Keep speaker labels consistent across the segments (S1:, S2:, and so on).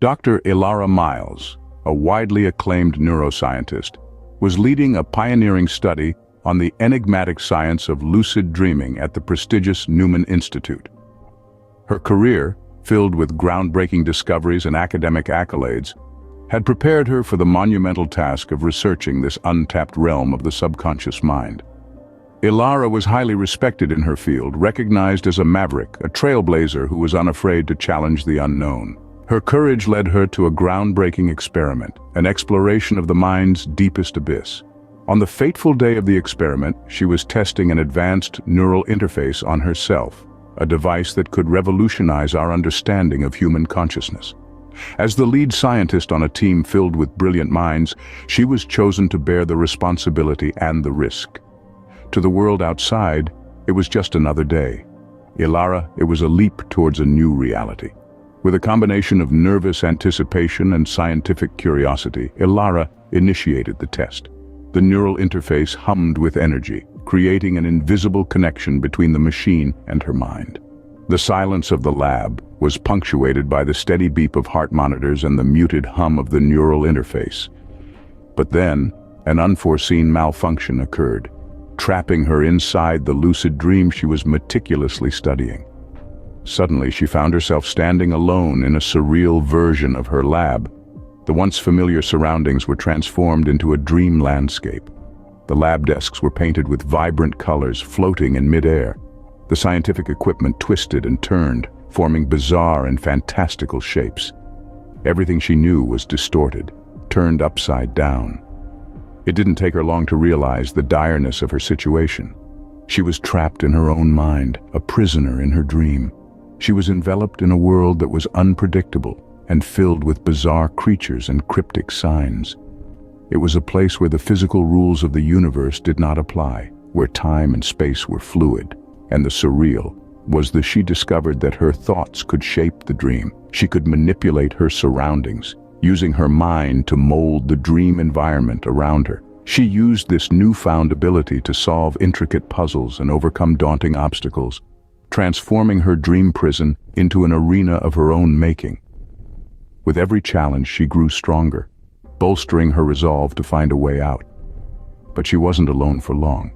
S1: Dr. Ilara Miles, a widely acclaimed neuroscientist, was leading a pioneering study on the enigmatic science of lucid dreaming at the prestigious Newman Institute. Her career, filled with groundbreaking discoveries and academic accolades, had prepared her for the monumental task of researching this untapped realm of the subconscious mind. Ilara was highly respected in her field, recognized as a maverick, a trailblazer who was unafraid to challenge the unknown. Her courage led her to a groundbreaking experiment, an exploration of the mind's deepest abyss. On the fateful day of the experiment, she was testing an advanced neural interface on herself, a device that could revolutionize our understanding of human consciousness. As the lead scientist on a team filled with brilliant minds, she was chosen to bear the responsibility and the risk. To the world outside, it was just another day. Ilara, it was a leap towards a new reality. With a combination of nervous anticipation and scientific curiosity, Ilara initiated the test. The neural interface hummed with energy, creating an invisible connection between the machine and her mind. The silence of the lab was punctuated by the steady beep of heart monitors and the muted hum of the neural interface. But then, an unforeseen malfunction occurred, trapping her inside the lucid dream she was meticulously studying. Suddenly, she found herself standing alone in a surreal version of her lab. The once familiar surroundings were transformed into a dream landscape. The lab desks were painted with vibrant colors floating in midair. The scientific equipment twisted and turned, forming bizarre and fantastical shapes. Everything she knew was distorted, turned upside down. It didn't take her long to realize the direness of her situation. She was trapped in her own mind, a prisoner in her dream. She was enveloped in a world that was unpredictable and filled with bizarre creatures and cryptic signs. It was a place where the physical rules of the universe did not apply, where time and space were fluid. And the surreal was that she discovered that her thoughts could shape the dream. She could manipulate her surroundings, using her mind to mold the dream environment around her. She used this newfound ability to solve intricate puzzles and overcome daunting obstacles, transforming her dream prison into an arena of her own making. With every challenge, she grew stronger, bolstering her resolve to find a way out. But she wasn't alone for long.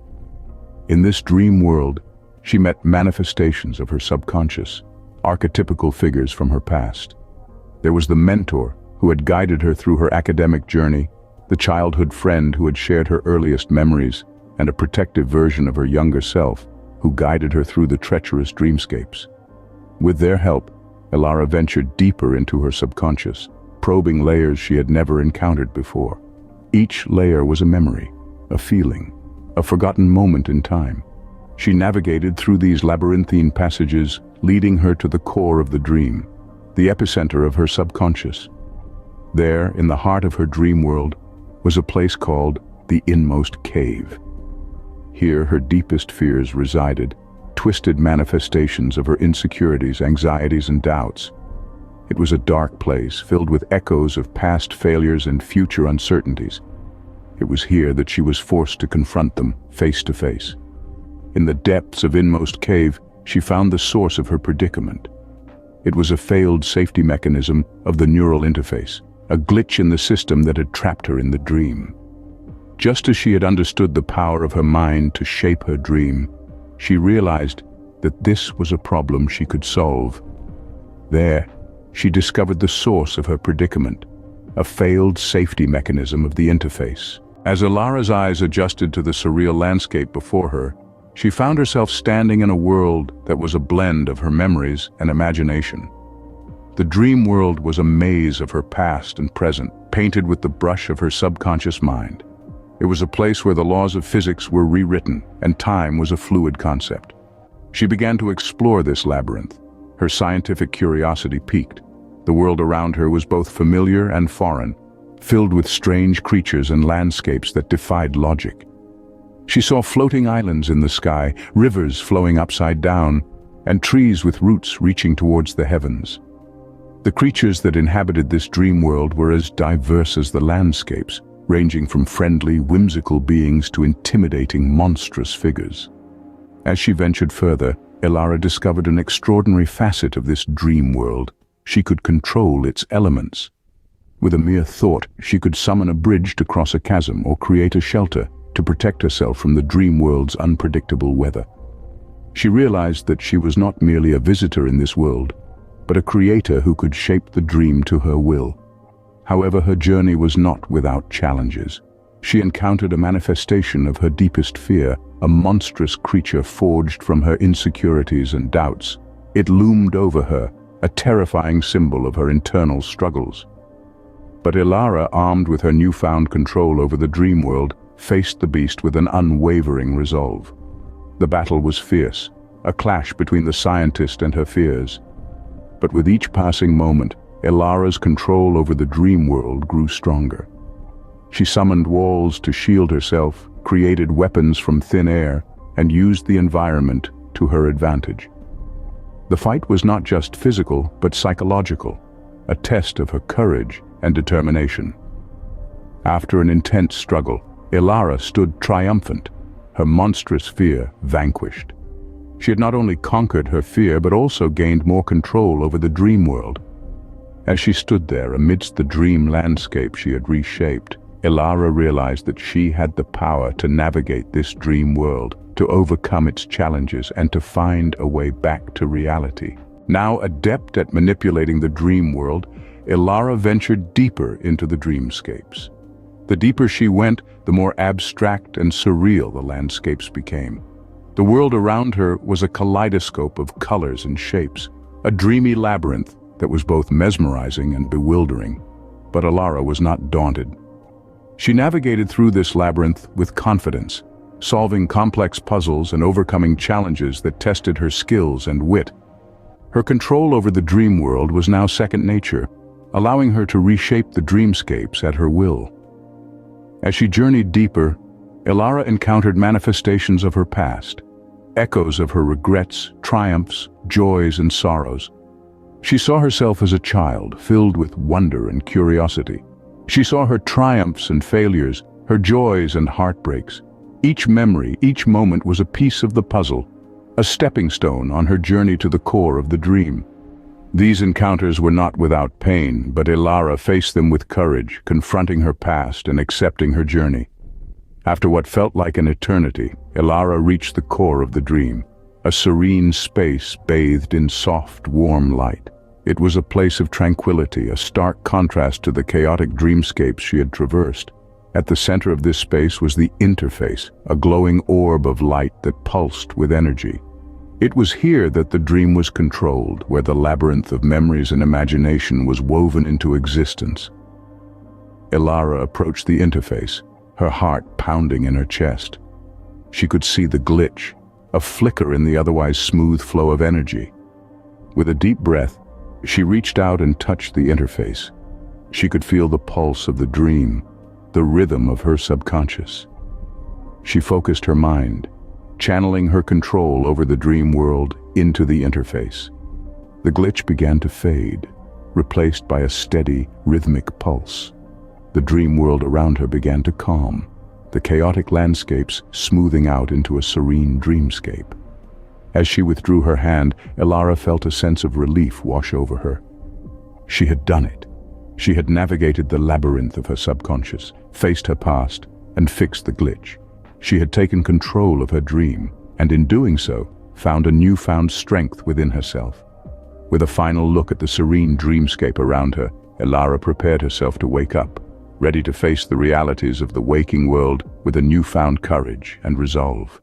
S1: In this dream world, she met manifestations of her subconscious, archetypical figures from her past. There was the mentor who had guided her through her academic journey, the childhood friend who had shared her earliest memories, and a protective version of her younger self who guided her through the treacherous dreamscapes. With their help, Ilara ventured deeper into her subconscious, probing layers she had never encountered before. Each layer was a memory, a feeling, a forgotten moment in time. She navigated through these labyrinthine passages, leading her to the core of the dream, the epicenter of her subconscious. There, in the heart of her dream world, was a place called the Inmost Cave. Here, her deepest fears resided, twisted manifestations of her insecurities, anxieties, and doubts. It was a dark place, filled with echoes of past failures and future uncertainties. It was here that she was forced to confront them, face to face. In the depths of Inmost Cave, she found the source of her predicament. It was a failed safety mechanism of the neural interface, a glitch in the system that had trapped her in the dream. Just as she had understood the power of her mind to shape her dream, she realized that this was a problem she could solve. There, she discovered the source of her predicament, a failed safety mechanism of the interface. As Ilara's eyes adjusted to the surreal landscape before her, she found herself standing in a world that was a blend of her memories and imagination. The dream world was a maze of her past and present, painted with the brush of her subconscious mind. It was a place where the laws of physics were rewritten and time was a fluid concept. She began to explore this labyrinth. Her scientific curiosity piqued. The world around her was both familiar and foreign, filled with strange creatures and landscapes that defied logic. She saw floating islands in the sky, rivers flowing upside down, and trees with roots reaching towards the heavens. The creatures that inhabited this dream world were as diverse as the landscapes, ranging from friendly, whimsical beings to intimidating, monstrous figures. As she ventured further, Ilara discovered an extraordinary facet of this dream world, She could control its elements. With a mere thought, she could summon a bridge to cross a chasm or create a shelter to protect herself from the dream world's unpredictable weather. She realized that she was not merely a visitor in this world, but a creator who could shape the dream to her will. However, her journey was not without challenges. She encountered a manifestation of her deepest fear, a monstrous creature forged from her insecurities and doubts. It loomed over her, a terrifying symbol of her internal struggles. But Ilara, armed with her newfound control over the dream world, faced the beast with an unwavering resolve. The battle was fierce, a clash between the scientist and her fears. But with each passing moment, Ilara's control over the dream world grew stronger. She summoned walls to shield herself, created weapons from thin air, and used the environment to her advantage. The fight was not just physical, but psychological, a test of her courage and determination. After an intense struggle, Ilara stood triumphant, her monstrous fear vanquished. She had not only conquered her fear, but also gained more control over the dream world. As she stood there amidst the dream landscape she had reshaped, Ilara realized that she had the power to navigate this dream world, to overcome its challenges, and to find a way back to reality. Now adept at manipulating the dream world, Ilara ventured deeper into the dreamscapes. The deeper she went, the more abstract and surreal the landscapes became. The world around her was a kaleidoscope of colors and shapes, a dreamy labyrinth that was both mesmerizing and bewildering. But Ilara was not daunted. She navigated through this labyrinth with confidence, solving complex puzzles and overcoming challenges that tested her skills and wit. Her control over the dream world was now second nature, allowing her to reshape the dreamscapes at her will. As she journeyed deeper, Ilara encountered manifestations of her past, echoes of her regrets, triumphs, joys, and sorrows. She saw herself as a child, filled with wonder and curiosity. She saw her triumphs and failures, her joys and heartbreaks. Each memory, each moment was a piece of the puzzle, a stepping stone on her journey to the core of the dream. These encounters were not without pain, but Ilara faced them with courage, confronting her past and accepting her journey. After what felt like an eternity, Ilara reached the core of the dream, a serene space bathed in soft, warm light. It was a place of tranquility, a stark contrast to the chaotic dreamscapes she had traversed. At the center of this space was the interface, a glowing orb of light that pulsed with energy. It was here that the dream was controlled, where the labyrinth of memories and imagination was woven into existence. Ilara approached the interface, her heart pounding in her chest. She could see the glitch, a flicker in the otherwise smooth flow of energy. With a deep breath, she reached out and touched the interface. She could feel the pulse of the dream, the rhythm of her subconscious. She focused her mind, channeling her control over the dream world into the interface. The glitch began to fade, replaced by a steady, rhythmic pulse. The dream world around her began to calm, the chaotic landscapes smoothing out into a serene dreamscape. As she withdrew her hand, Ilara felt a sense of relief wash over her. She had done it. She had navigated the labyrinth of her subconscious, faced her past, and fixed the glitch. She had taken control of her dream, and in doing so, found a newfound strength within herself. With a final look at the serene dreamscape around her, Ilara prepared herself to wake up, ready to face the realities of the waking world with a newfound courage and resolve.